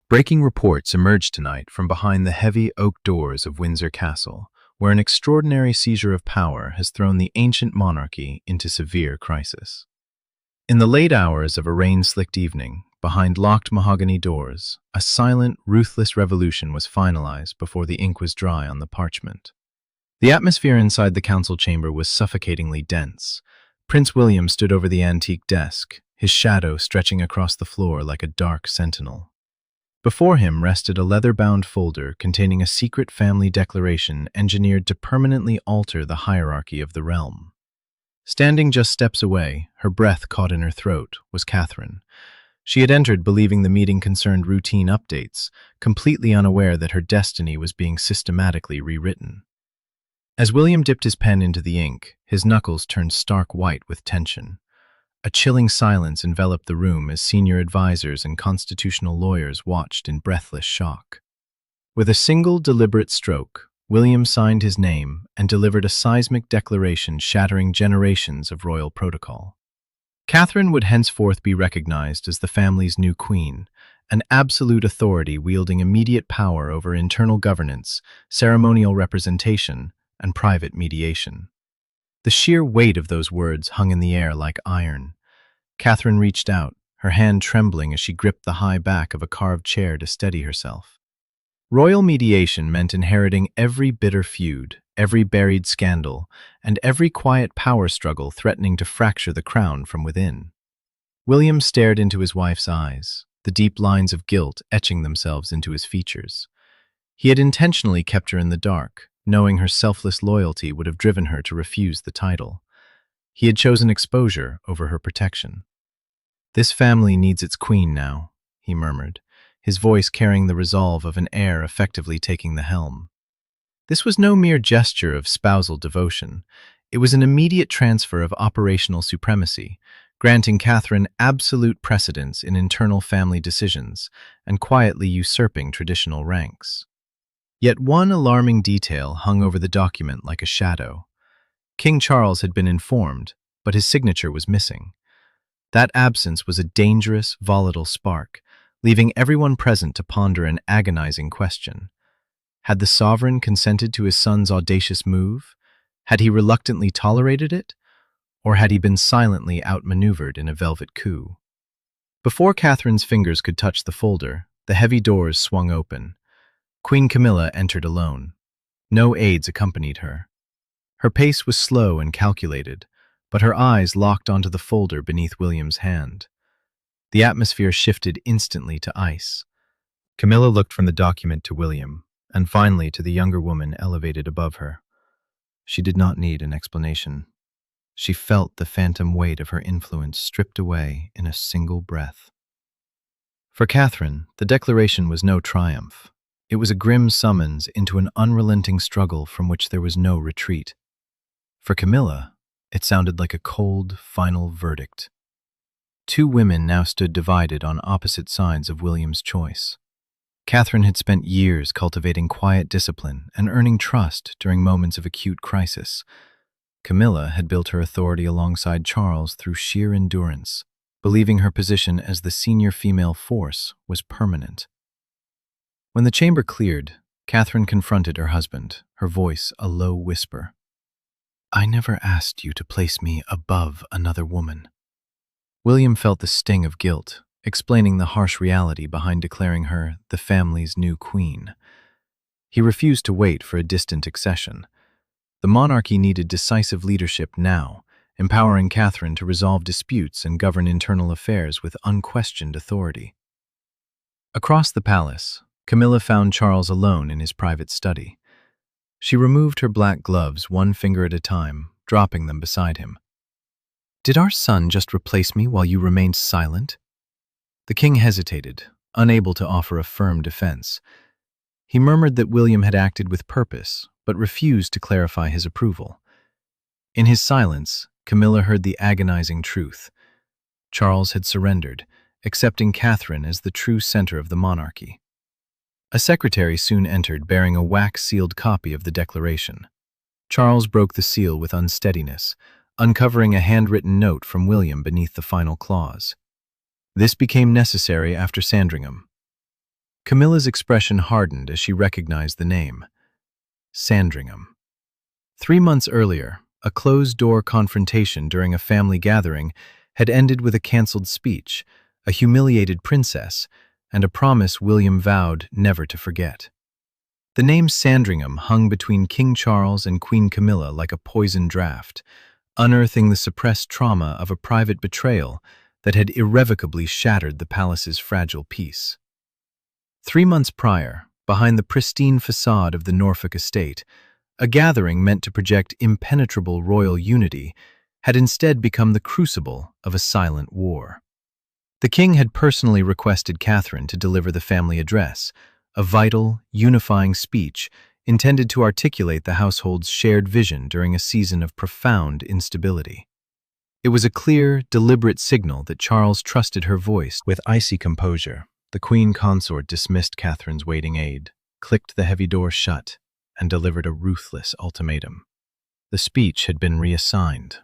Breaking reports emerged tonight from behind the heavy oak doors of Windsor Castle, where an extraordinary seizure of power has thrown the ancient monarchy into severe crisis. In the late hours of a rain-slicked evening, behind locked mahogany doors, a silent, ruthless revolution was finalized before the ink was dry on the parchment. The atmosphere inside the council chamber was suffocatingly dense. Prince William stood over the antique desk, his shadow stretching across the floor like a dark sentinel. Before him rested a leather-bound folder containing a secret family declaration engineered to permanently alter the hierarchy of the realm. Standing just steps away, her breath caught in her throat, was Catherine. She had entered believing the meeting concerned routine updates, completely unaware that her destiny was being systematically rewritten. As William dipped his pen into the ink, his knuckles turned stark white with tension. A chilling silence enveloped the room as senior advisors and constitutional lawyers watched in breathless shock. With a single deliberate stroke, William signed his name and delivered a seismic declaration shattering generations of royal protocol. Catherine would henceforth be recognized as the family's new queen, an absolute authority wielding immediate power over internal governance, ceremonial representation, and private mediation. The sheer weight of those words hung in the air like iron. Catherine reached out, her hand trembling as she gripped the high back of a carved chair to steady herself. Royal mediation meant inheriting every bitter feud, every buried scandal, and every quiet power struggle threatening to fracture the crown from within. William stared into his wife's eyes, the deep lines of guilt etching themselves into his features. He had intentionally kept her in the dark, knowing her selfless loyalty would have driven her to refuse the title. He had chosen exposure over her protection. "This family needs its queen now," he murmured, his voice carrying the resolve of an heir effectively taking the helm. This was no mere gesture of spousal devotion. It was an immediate transfer of operational supremacy, granting Catherine absolute precedence in internal family decisions and quietly usurping traditional ranks. Yet one alarming detail hung over the document like a shadow. King Charles had been informed, but his signature was missing. That absence was a dangerous, volatile spark, leaving everyone present to ponder an agonizing question. Had the sovereign consented to his son's audacious move? Had he reluctantly tolerated it? Or had he been silently outmaneuvered in a velvet coup? Before Catherine's fingers could touch the folder, the heavy doors swung open. Queen Camilla entered alone. No aides accompanied her. Her pace was slow and calculated, but her eyes locked onto the folder beneath William's hand. The atmosphere shifted instantly to ice. Camilla looked from the document to William, and finally to the younger woman elevated above her. She did not need an explanation. She felt the phantom weight of her influence stripped away in a single breath. For Catherine, the declaration was no triumph. It was a grim summons into an unrelenting struggle from which there was no retreat. For Camilla, it sounded like a cold, final verdict. Two women now stood divided on opposite sides of William's choice. Catherine had spent years cultivating quiet discipline and earning trust during moments of acute crisis. Camilla had built her authority alongside Charles through sheer endurance, believing her position as the senior female force was permanent. When the chamber cleared, Catherine confronted her husband, her voice a low whisper. "I never asked you to place me above another woman." William felt the sting of guilt, explaining the harsh reality behind declaring her the family's new queen. He refused to wait for a distant accession. The monarchy needed decisive leadership now, empowering Catherine to resolve disputes and govern internal affairs with unquestioned authority. Across the palace, Camilla found Charles alone in his private study. She removed her black gloves one finger at a time, dropping them beside him. "Did our son just replace me while you remained silent?" The king hesitated, unable to offer a firm defense. He murmured that William had acted with purpose, but refused to clarify his approval. In his silence, Camilla heard the agonizing truth. Charles had surrendered, accepting Catherine as the true center of the monarchy. A secretary soon entered bearing a wax-sealed copy of the declaration. Charles broke the seal with unsteadiness, uncovering a handwritten note from William beneath the final clause. This became necessary after Sandringham. Camilla's expression hardened as she recognized the name. Sandringham. 3 months earlier, a closed-door confrontation during a family gathering had ended with a cancelled speech, a humiliated princess, and a promise William vowed never to forget. The name Sandringham hung between King Charles and Queen Camilla like a poisoned draught, unearthing the suppressed trauma of a private betrayal that had irrevocably shattered the palace's fragile peace. 3 months prior, behind the pristine facade of the Norfolk estate, a gathering meant to project impenetrable royal unity had instead become the crucible of a silent war. The king had personally requested Catherine to deliver the family address, a vital, unifying speech intended to articulate the household's shared vision during a season of profound instability. It was a clear, deliberate signal that Charles trusted her voice. With icy composure, the queen consort dismissed Catherine's waiting aide, clicked the heavy door shut, and delivered a ruthless ultimatum. The speech had been reassigned.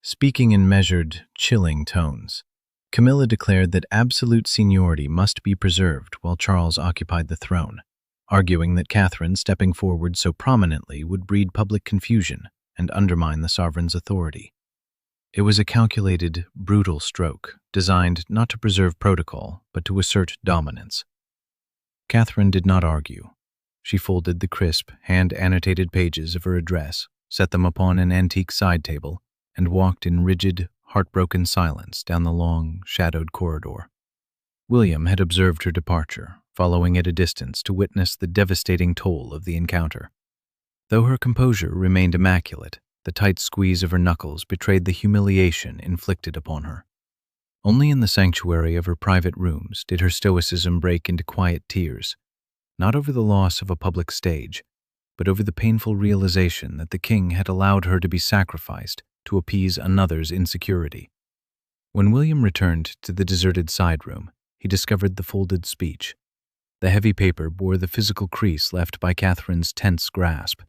Speaking in measured, chilling tones, Camilla declared that absolute seniority must be preserved while Charles occupied the throne, arguing that Catherine stepping forward so prominently would breed public confusion and undermine the sovereign's authority. It was a calculated, brutal stroke, designed not to preserve protocol, but to assert dominance. Catherine did not argue. She folded the crisp, hand-annotated pages of her address, set them upon an antique side table, and walked in rigid, heartbroken silence down the long, shadowed corridor. William had observed her departure, following at a distance to witness the devastating toll of the encounter. Though her composure remained immaculate, the tight squeeze of her knuckles betrayed the humiliation inflicted upon her. Only in the sanctuary of her private rooms did her stoicism break into quiet tears, not over the loss of a public stage, but over the painful realization that the king had allowed her to be sacrificed to appease another's insecurity. When William returned to the deserted side room, he discovered the folded speech. The heavy paper bore the physical crease left by Catherine's tense grasp.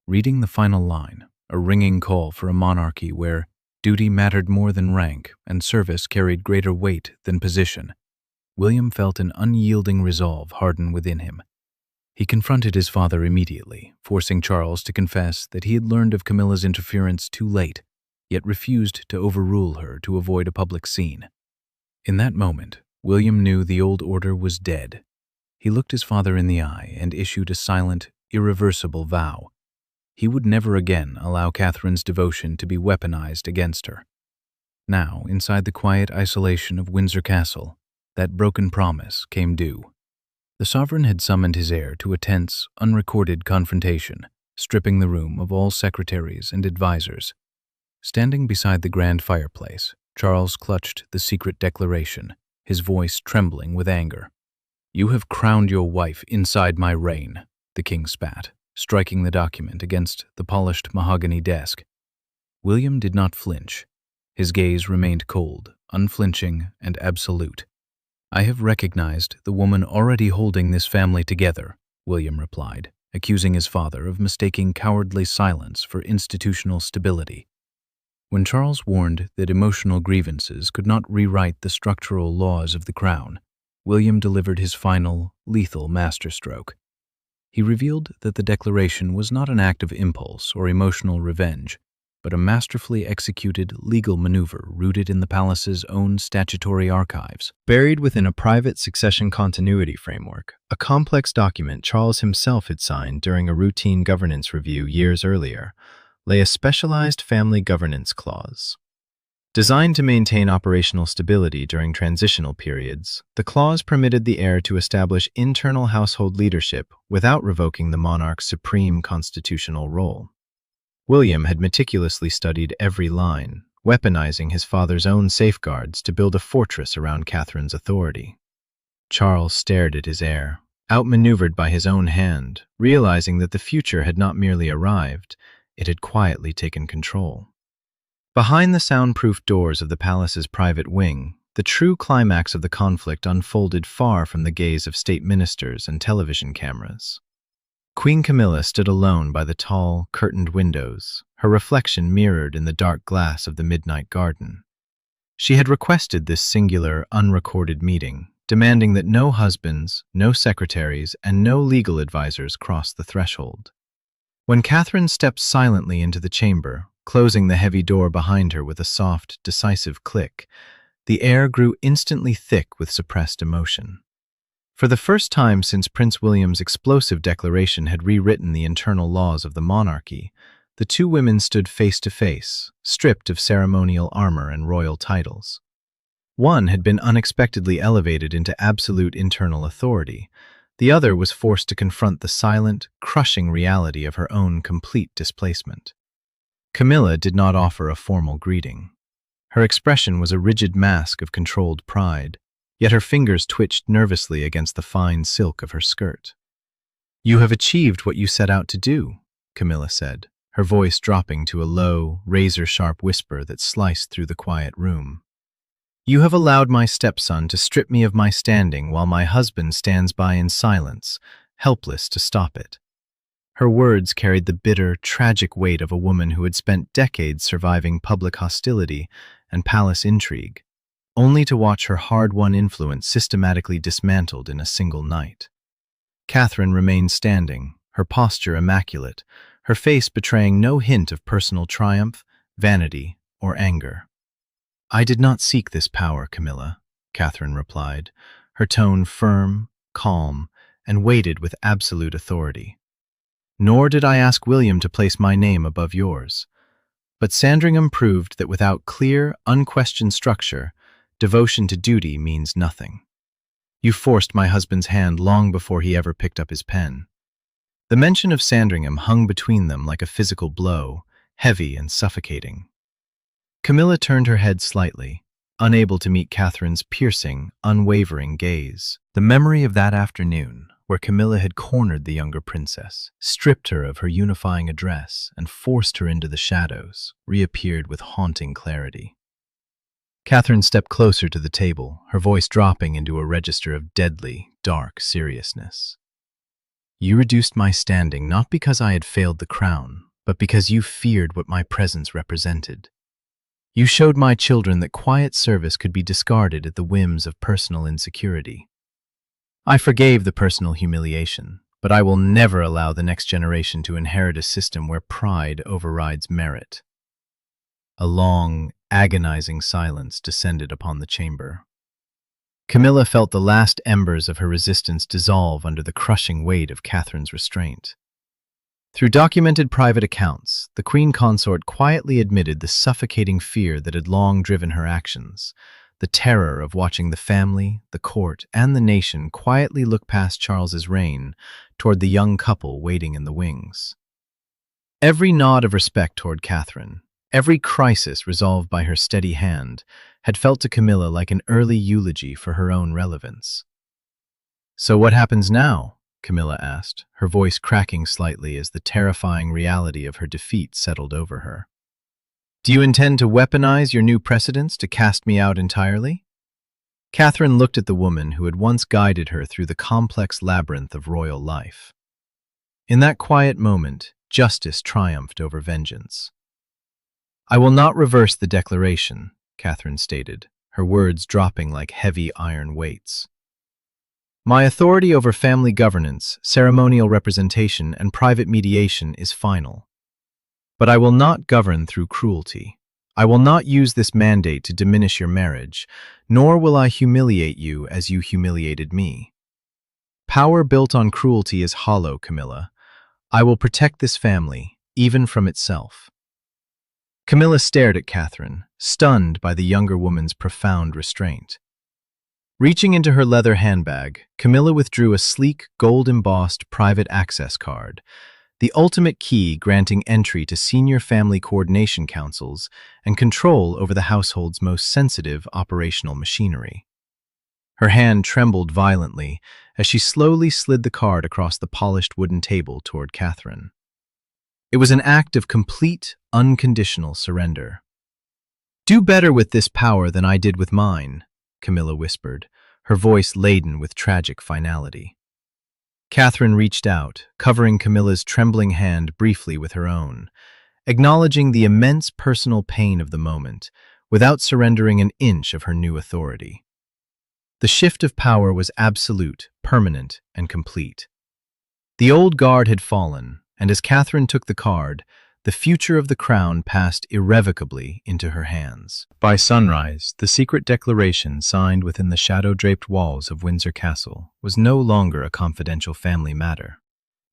Reading the final line, a ringing call for a monarchy where duty mattered more than rank and service carried greater weight than position, William felt an unyielding resolve harden within him. He confronted his father immediately, forcing Charles to confess that he had learned of Camilla's interference too late, yet refused to overrule her to avoid a public scene. In that moment, William knew the old order was dead. He looked his father in the eye and issued a silent, irreversible vow. He would never again allow Catherine's devotion to be weaponized against her. Now, inside the quiet isolation of Windsor Castle, that broken promise came due. The sovereign had summoned his heir to a tense, unrecorded confrontation, stripping the room of all secretaries and advisors. Standing beside the grand fireplace, Charles clutched the secret declaration, his voice trembling with anger. "You have crowned your wife inside my reign," the king spat, striking the document against the polished mahogany desk. William did not flinch. His gaze remained cold, unflinching, and absolute. "I have recognized the woman already holding this family together," William replied, accusing his father of mistaking cowardly silence for institutional stability. When Charles warned that emotional grievances could not rewrite the structural laws of the crown, William delivered his final, lethal masterstroke. He revealed that the declaration was not an act of impulse or emotional revenge, but a masterfully executed legal maneuver rooted in the palace's own statutory archives. Buried within a private succession continuity framework, a complex document Charles himself had signed during a routine governance review years earlier, lay a specialized family governance clause. Designed to maintain operational stability during transitional periods, the clause permitted the heir to establish internal household leadership without revoking the monarch's supreme constitutional role. William had meticulously studied every line, weaponizing his father's own safeguards to build a fortress around Catherine's authority. Charles stared at his heir, outmaneuvered by his own hand, realizing that the future had not merely arrived, it had quietly taken control. Behind the soundproof doors of the palace's private wing, the true climax of the conflict unfolded far from the gaze of state ministers and television cameras. Queen Camilla stood alone by the tall, curtained windows, her reflection mirrored in the dark glass of the midnight garden. She had requested this singular, unrecorded meeting, demanding that no husbands, no secretaries, and no legal advisors cross the threshold. When Catherine stepped silently into the chamber, closing the heavy door behind her with a soft, decisive click, the air grew instantly thick with suppressed emotion. For the first time since Prince William's explosive declaration had rewritten the internal laws of the monarchy, the two women stood face to face, stripped of ceremonial armor and royal titles. One had been unexpectedly elevated into absolute internal authority. The other was forced to confront the silent, crushing reality of her own complete displacement. Camilla did not offer a formal greeting. Her expression was a rigid mask of controlled pride, yet her fingers twitched nervously against the fine silk of her skirt. "You have achieved what you set out to do," Camilla said, her voice dropping to a low, razor-sharp whisper that sliced through the quiet room. "You have allowed my stepson to strip me of my standing while my husband stands by in silence, helpless to stop it." Her words carried the bitter, tragic weight of a woman who had spent decades surviving public hostility and palace intrigue, only to watch her hard-won influence systematically dismantled in a single night. Catherine remained standing, her posture immaculate, her face betraying no hint of personal triumph, vanity, or anger. "I did not seek this power, Camilla," Catherine replied, her tone firm, calm, and weighted with absolute authority. "Nor did I ask William to place my name above yours. But Sandringham proved that without clear, unquestioned structure, devotion to duty means nothing. You forced my husband's hand long before he ever picked up his pen." The mention of Sandringham hung between them like a physical blow, heavy and suffocating. Camilla turned her head slightly, unable to meet Catherine's piercing, unwavering gaze. The memory of that afternoon, where Camilla had cornered the younger princess, stripped her of her unifying address, and forced her into the shadows, reappeared with haunting clarity. Catherine stepped closer to the table, her voice dropping into a register of deadly, dark seriousness. "You reduced my standing not because I had failed the crown, but because you feared what my presence represented. You showed my children that quiet service could be discarded at the whims of personal insecurity. I forgave the personal humiliation, but I will never allow the next generation to inherit a system where pride overrides merit." A long, agonizing silence descended upon the chamber. Camilla felt the last embers of her resistance dissolve under the crushing weight of Catherine's restraint. Through documented private accounts, the Queen Consort quietly admitted the suffocating fear that had long driven her actions, the terror of watching the family, the court, and the nation quietly look past Charles's reign toward the young couple waiting in the wings. Every nod of respect toward Catherine, every crisis resolved by her steady hand, had felt to Camilla like an early eulogy for her own relevance. "So what happens now?" Camilla asked, her voice cracking slightly as the terrifying reality of her defeat settled over her. "Do you intend to weaponize your new precedents to cast me out entirely?" Catherine looked at the woman who had once guided her through the complex labyrinth of royal life. In that quiet moment, justice triumphed over vengeance. "I will not reverse the declaration," Catherine stated, her words dropping like heavy iron weights. "My authority over family governance, ceremonial representation, and private mediation is final. But I will not govern through cruelty. I will not use this mandate to diminish your marriage, nor will I humiliate you as you humiliated me. Power built on cruelty is hollow, Camilla. I will protect this family, even from itself." Camilla stared at Catherine, stunned by the younger woman's profound restraint. Reaching into her leather handbag, Camilla withdrew a sleek, gold-embossed private access card, the ultimate key granting entry to senior family coordination councils and control over the household's most sensitive operational machinery. Her hand trembled violently as she slowly slid the card across the polished wooden table toward Catherine. It was an act of complete, unconditional surrender. "Do better with this power than I did with mine," Camilla whispered, her voice laden with tragic finality. Catherine reached out, covering Camilla's trembling hand briefly with her own, acknowledging the immense personal pain of the moment, without surrendering an inch of her new authority. The shift of power was absolute, permanent, and complete. The old guard had fallen, and as Catherine took the card, the future of the crown passed irrevocably into her hands. By sunrise, the secret declaration signed within the shadow-draped walls of Windsor Castle was no longer a confidential family matter.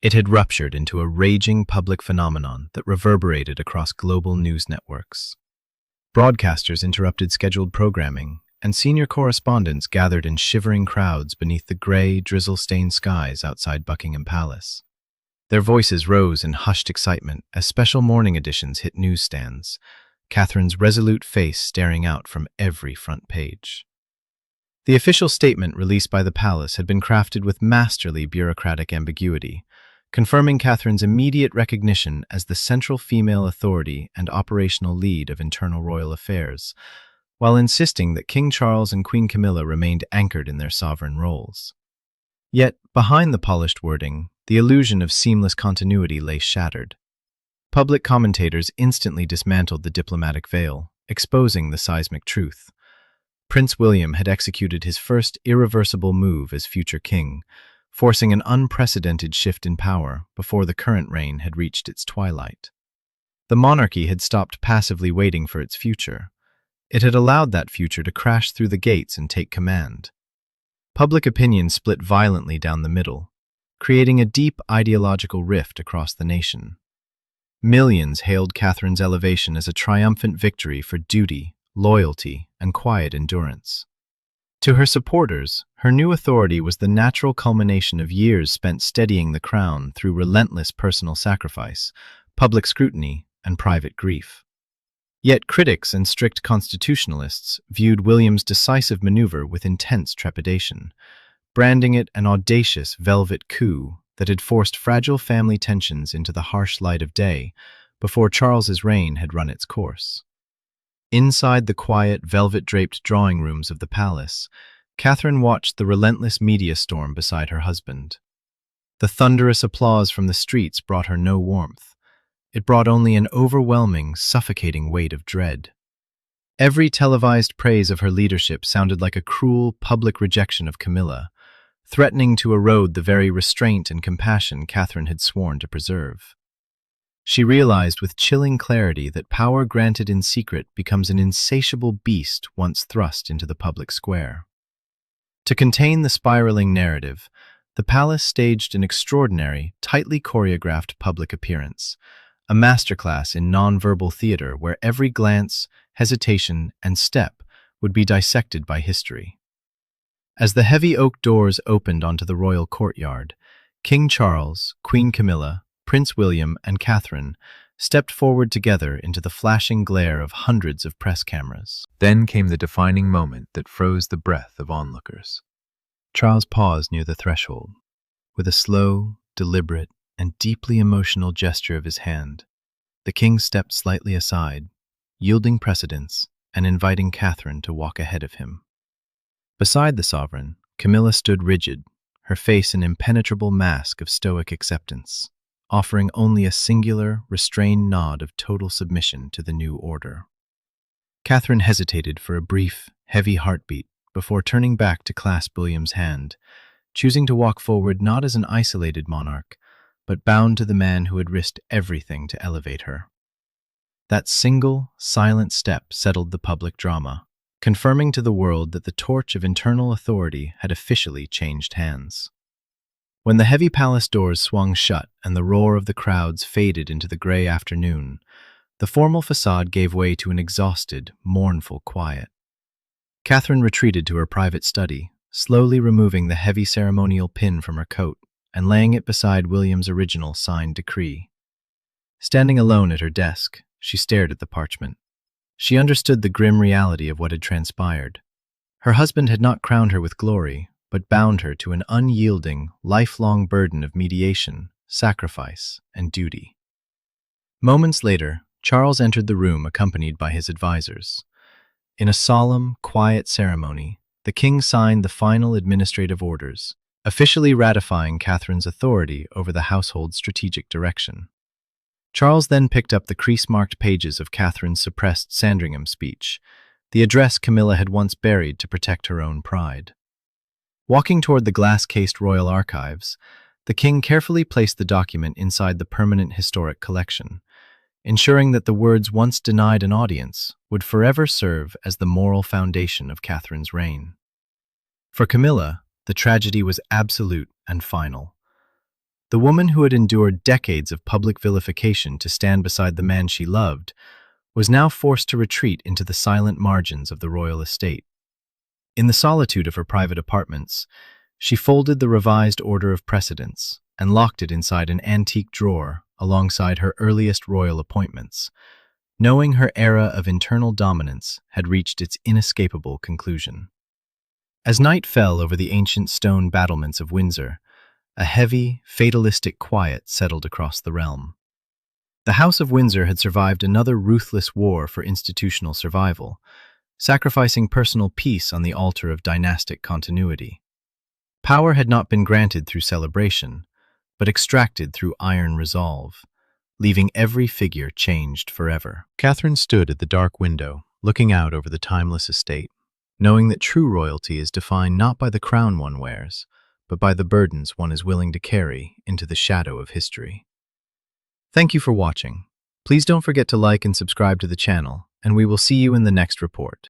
It had ruptured into a raging public phenomenon that reverberated across global news networks. Broadcasters interrupted scheduled programming, and senior correspondents gathered in shivering crowds beneath the gray, drizzle-stained skies outside Buckingham Palace. Their voices rose in hushed excitement as special morning editions hit newsstands, Catherine's resolute face staring out from every front page. The official statement released by the palace had been crafted with masterly bureaucratic ambiguity, confirming Catherine's immediate recognition as the central female authority and operational lead of internal royal affairs, while insisting that King Charles and Queen Camilla remained anchored in their sovereign roles. Yet, behind the polished wording, the illusion of seamless continuity lay shattered. Public commentators instantly dismantled the diplomatic veil, exposing the seismic truth. Prince William had executed his first irreversible move as future king, forcing an unprecedented shift in power before the current reign had reached its twilight. The monarchy had stopped passively waiting for its future. It had allowed that future to crash through the gates and take command. Public opinion split violently down the middle, creating a deep ideological rift across the nation. Millions hailed Catherine's elevation as a triumphant victory for duty, loyalty, and quiet endurance. To her supporters, her new authority was the natural culmination of years spent steadying the crown through relentless personal sacrifice, public scrutiny, and private grief. Yet critics and strict constitutionalists viewed William's decisive maneuver with intense trepidation, branding it an audacious velvet coup that had forced fragile family tensions into the harsh light of day before Charles's reign had run its course. Inside the quiet, velvet-draped drawing rooms of the palace, Catherine watched the relentless media storm beside her husband. The thunderous applause from the streets brought her no warmth. It brought only an overwhelming, suffocating weight of dread. Every televised praise of her leadership sounded like a cruel, public rejection of Camilla, threatening to erode the very restraint and compassion Catherine had sworn to preserve. She realized with chilling clarity that power granted in secret becomes an insatiable beast once thrust into the public square. To contain the spiraling narrative, the palace staged an extraordinary, tightly choreographed public appearance, a masterclass in nonverbal theater where every glance, hesitation, and step would be dissected by history. As the heavy oak doors opened onto the royal courtyard, King Charles, Queen Camilla, Prince William, and Catherine stepped forward together into the flashing glare of hundreds of press cameras. Then came the defining moment that froze the breath of onlookers. Charles paused near the threshold. With a slow, deliberate, and deeply emotional gesture of his hand, the king stepped slightly aside, yielding precedence and inviting Catherine to walk ahead of him. Beside the sovereign, Camilla stood rigid, her face an impenetrable mask of stoic acceptance, offering only a singular, restrained nod of total submission to the new order. Catherine hesitated for a brief, heavy heartbeat before turning back to clasp William's hand, choosing to walk forward not as an isolated monarch, but bound to the man who had risked everything to elevate her. That single, silent step settled the public drama, confirming to the world that the torch of internal authority had officially changed hands. When the heavy palace doors swung shut and the roar of the crowds faded into the gray afternoon, the formal facade gave way to an exhausted, mournful quiet. Catherine retreated to her private study, slowly removing the heavy ceremonial pin from her coat and laying it beside William's original signed decree. Standing alone at her desk, she stared at the parchment. She understood the grim reality of what had transpired. Her husband had not crowned her with glory, but bound her to an unyielding, lifelong burden of mediation, sacrifice, and duty. Moments later, Charles entered the room accompanied by his advisors. In a solemn, quiet ceremony, the king signed the final administrative orders, officially ratifying Catherine's authority over the household's strategic direction. Charles then picked up the crease-marked pages of Catherine's suppressed Sandringham speech, the address Camilla had once buried to protect her own pride. Walking toward the glass-cased royal archives, the king carefully placed the document inside the permanent historic collection, ensuring that the words once denied an audience would forever serve as the moral foundation of Catherine's reign. For Camilla, the tragedy was absolute and final. The woman who had endured decades of public vilification to stand beside the man she loved was now forced to retreat into the silent margins of the royal estate. In the solitude of her private apartments, she folded the revised order of precedence and locked it inside an antique drawer alongside her earliest royal appointments, knowing her era of internal dominance had reached its inescapable conclusion. As night fell over the ancient stone battlements of Windsor, a heavy, fatalistic quiet settled across the realm. The House of Windsor had survived another ruthless war for institutional survival, sacrificing personal peace on the altar of dynastic continuity. Power had not been granted through celebration, but extracted through iron resolve, leaving every figure changed forever. Catherine stood at the dark window, looking out over the timeless estate, knowing that true royalty is defined not by the crown one wears, but by the burdens one is willing to carry into the shadow of history. Thank you for watching. Please don't forget to like and subscribe to the channel, and we will see you in the next report.